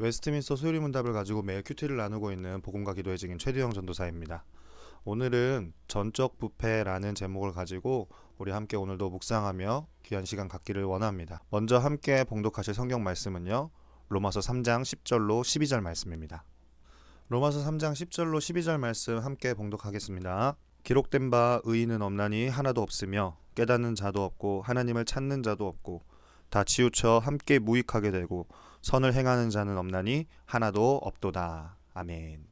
웨스트민스터 소유리문답을 가지고 매일 큐티를 나누고 있는 복음과 기도의 증인 최두영 전도사입니다. 오늘은 전적 부패라는 제목을 가지고 우리 함께 오늘도 묵상하며 귀한 시간 갖기를 원합니다. 먼저 함께 봉독하실 성경 말씀은요, 로마서 3장 10절로 12절 말씀입니다. 로마서 3장 10절로 12절 말씀 함께 봉독하겠습니다. 기록된 바 의인은 없나니 하나도 없으며 깨닫는 자도 없고 하나님을 찾는 자도 없고 다 치우쳐 함께 무익하게 되고 선을 행하는 자는 없나니 하나도 없도다. 아멘.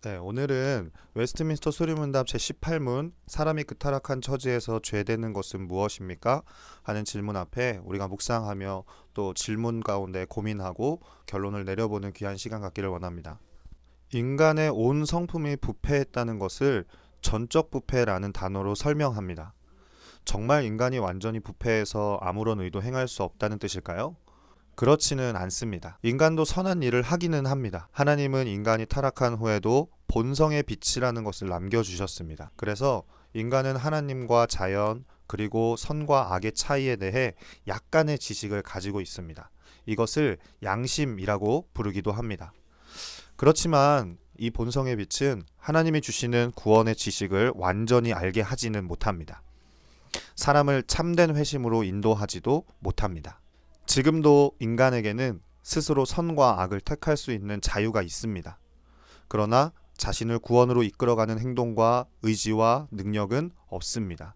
네, 오늘은 웨스트민스터 소리문답 제18문 사람이 그 타락한 처지에서 죄되는 것은 무엇입니까? 하는 질문 앞에 우리가 묵상하며 또 질문 가운데 고민하고 결론을 내려보는 귀한 시간 갖기를 원합니다. 인간의 온 성품이 부패했다는 것을 전적 부패라는 단어로 설명합니다. 정말 인간이 완전히 부패해서 아무런 의도 행할 수 없다는 뜻일까요? 그렇지는 않습니다. 인간도 선한 일을 하기는 합니다. 하나님은 인간이 타락한 후에도 본성의 빛이라는 것을 남겨주셨습니다. 그래서 인간은 하나님과 자연 그리고 선과 악의 차이에 대해 약간의 지식을 가지고 있습니다. 이것을 양심이라고 부르기도 합니다. 그렇지만 이 본성의 빛은 하나님이 주시는 구원의 지식을 완전히 알게 하지는 못합니다. 사람을 참된 회심으로 인도하지도 못합니다. 지금도 인간에게는 스스로 선과 악을 택할 수 있는 자유가 있습니다. 그러나 자신을 구원으로 이끌어가는 행동과 의지와 능력은 없습니다.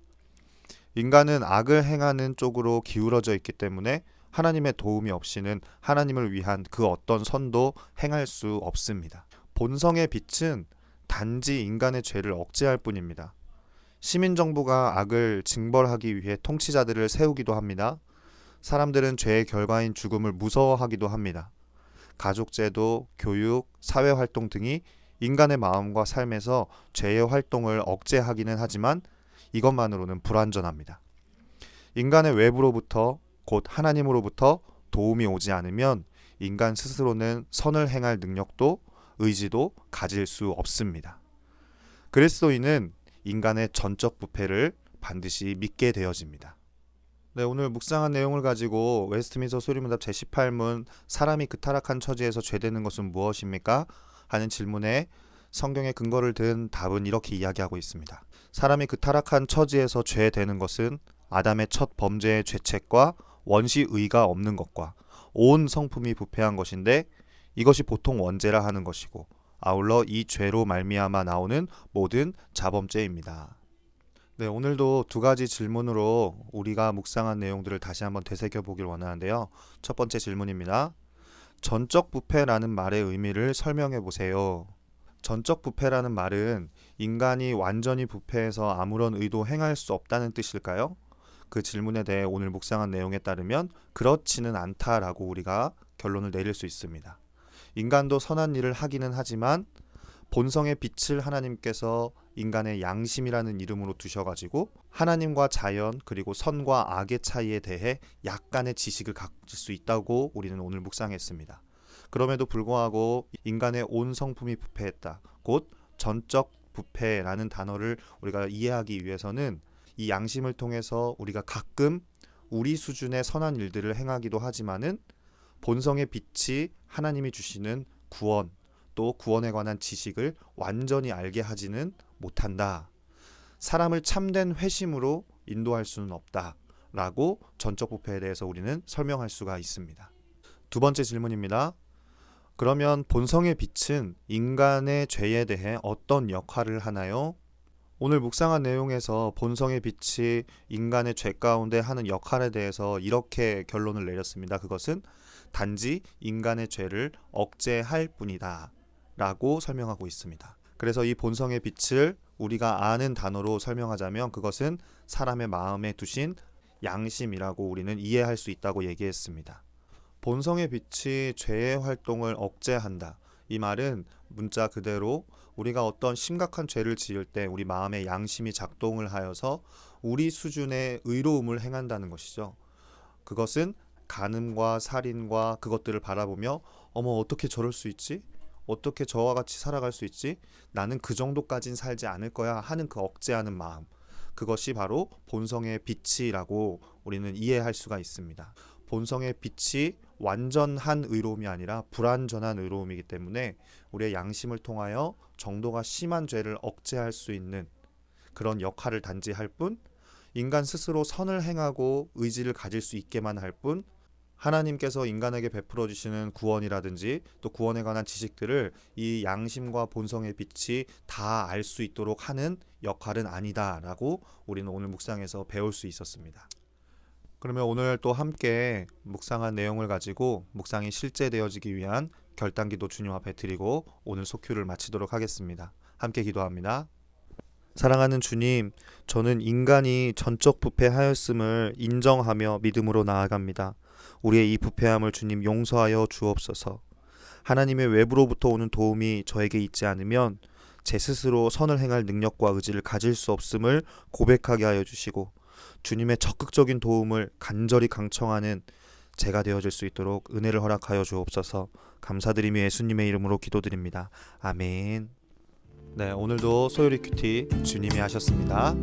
인간은 악을 행하는 쪽으로 기울어져 있기 때문에 하나님의 도움이 없이는 하나님을 위한 그 어떤 선도 행할 수 없습니다. 본성의 빛은 단지 인간의 죄를 억제할 뿐입니다. 시민정부가 악을 징벌하기 위해 통치자들을 세우기도 합니다. 사람들은 죄의 결과인 죽음을 무서워하기도 합니다. 가족제도, 교육, 사회활동 등이 인간의 마음과 삶에서 죄의 활동을 억제하기는 하지만 이것만으로는 불완전합니다. 인간의 외부로부터 곧 하나님으로부터 도움이 오지 않으면 인간 스스로는 선을 행할 능력도 의지도 가질 수 없습니다. 그리스도인은 인간의 전적 부패를 반드시 믿게 되어집니다. 네, 오늘 묵상한 내용을 가지고 웨스트민스터 소리문답 제18문 사람이 그 타락한 처지에서 죄되는 것은 무엇입니까? 하는 질문에 성경의 근거를 든 답은 이렇게 이야기하고 있습니다. 사람이 그 타락한 처지에서 죄되는 것은 아담의 첫 범죄의 죄책과 원시의가 없는 것과 온 성품이 부패한 것인데 이것이 보통 원죄라 하는 것이고 아울러 이 죄로 말미암아 나오는 모든 자범죄입니다. 네, 오늘도 두 가지 질문으로 우리가 묵상한 내용들을 다시 한번 되새겨 보길 원하는데요. 첫 번째 질문입니다. 전적 부패라는 말의 의미를 설명해 보세요. 전적 부패라는 말은 인간이 완전히 부패해서 아무런 의도 행할 수 없다는 뜻일까요? 그 질문에 대해 오늘 묵상한 내용에 따르면 그렇지는 않다라고 우리가 결론을 내릴 수 있습니다. 인간도 선한 일을 하기는 하지만 본성의 빛을 하나님께서 인간의 양심이라는 이름으로 두셔가지고 하나님과 자연 그리고 선과 악의 차이에 대해 약간의 지식을 가질 수 있다고 우리는 오늘 묵상했습니다. 그럼에도 불구하고 인간의 온 성품이 부패했다. 곧 전적 부패라는 단어를 우리가 이해하기 위해서는 이 양심을 통해서 우리가 가끔 우리 수준의 선한 일들을 행하기도 하지만은 본성의 빛이 하나님이 주시는 구원 또 구원에 관한 지식을 완전히 알게 하지는 못한다. 사람을 참된 회심으로 인도할 수는 없다. 라고 전적 부패에 대해서 우리는 설명할 수가 있습니다. 두 번째 질문입니다. 그러면 본성의 빛은 인간의 죄에 대해 어떤 역할을 하나요? 오늘 묵상한 내용에서 본성의 빛이 인간의 죄 가운데 하는 역할에 대해서 이렇게 결론을 내렸습니다. 그것은 단지 인간의 죄를 억제할 뿐이다. 라고 설명하고 있습니다. 그래서 이 본성의 빛을 우리가 아는 단어로 설명하자면 그것은 사람의 마음에 두신 양심이라고 우리는 이해할 수 있다고 얘기했습니다. 본성의 빛이 죄의 활동을 억제한다. 이 말은 문자 그대로 우리가 어떤 심각한 죄를 지을 때 우리 마음의 양심이 작동을 하여서 우리 수준의 의로움을 행한다는 것이죠. 그것은 간음과 살인과 그것들을 바라보며 어머 어떻게 저럴 수 있지? 어떻게 저와 같이 살아갈 수 있지? 나는 그 정도까진 살지 않을 거야 하는 그 억제하는 마음. 그것이 바로 본성의 빛이라고 우리는 이해할 수가 있습니다. 본성의 빛이 완전한 의로움이 아니라 불완전한 의로움이기 때문에 우리의 양심을 통하여 정도가 심한 죄를 억제할 수 있는 그런 역할을 단지 할 뿐, 인간 스스로 선을 행하고 의지를 가질 수 있게만 할 뿐, 하나님께서 인간에게 베풀어 주시는 구원이라든지 또 구원에 관한 지식들을 이 양심과 본성의 빛이 다 알 수 있도록 하는 역할은 아니다라고 우리는 오늘 묵상에서 배울 수 있었습니다. 그러면 오늘 또 함께 묵상한 내용을 가지고 묵상이 실제되어지기 위한 결단기도 주님 앞에 드리고 오늘 속휴를 마치도록 하겠습니다. 함께 기도합니다. 사랑하는 주님, 저는 인간이 전적 부패하였음을 인정하며 믿음으로 나아갑니다. 우리의 이 부패함을 주님 용서하여 주옵소서. 하나님의 외부로부터 오는 도움이 저에게 있지 않으면 제 스스로 선을 행할 능력과 의지를 가질 수 없음을 고백하게 하여 주시고 주님의 적극적인 도움을 간절히 강청하는 제가 되어질 수 있도록 은혜를 허락하여 주옵소서. 감사드리며 예수님의 이름으로 기도드립니다. 아멘. 네, 오늘도 소요리 큐티 주님이 하셨습니다.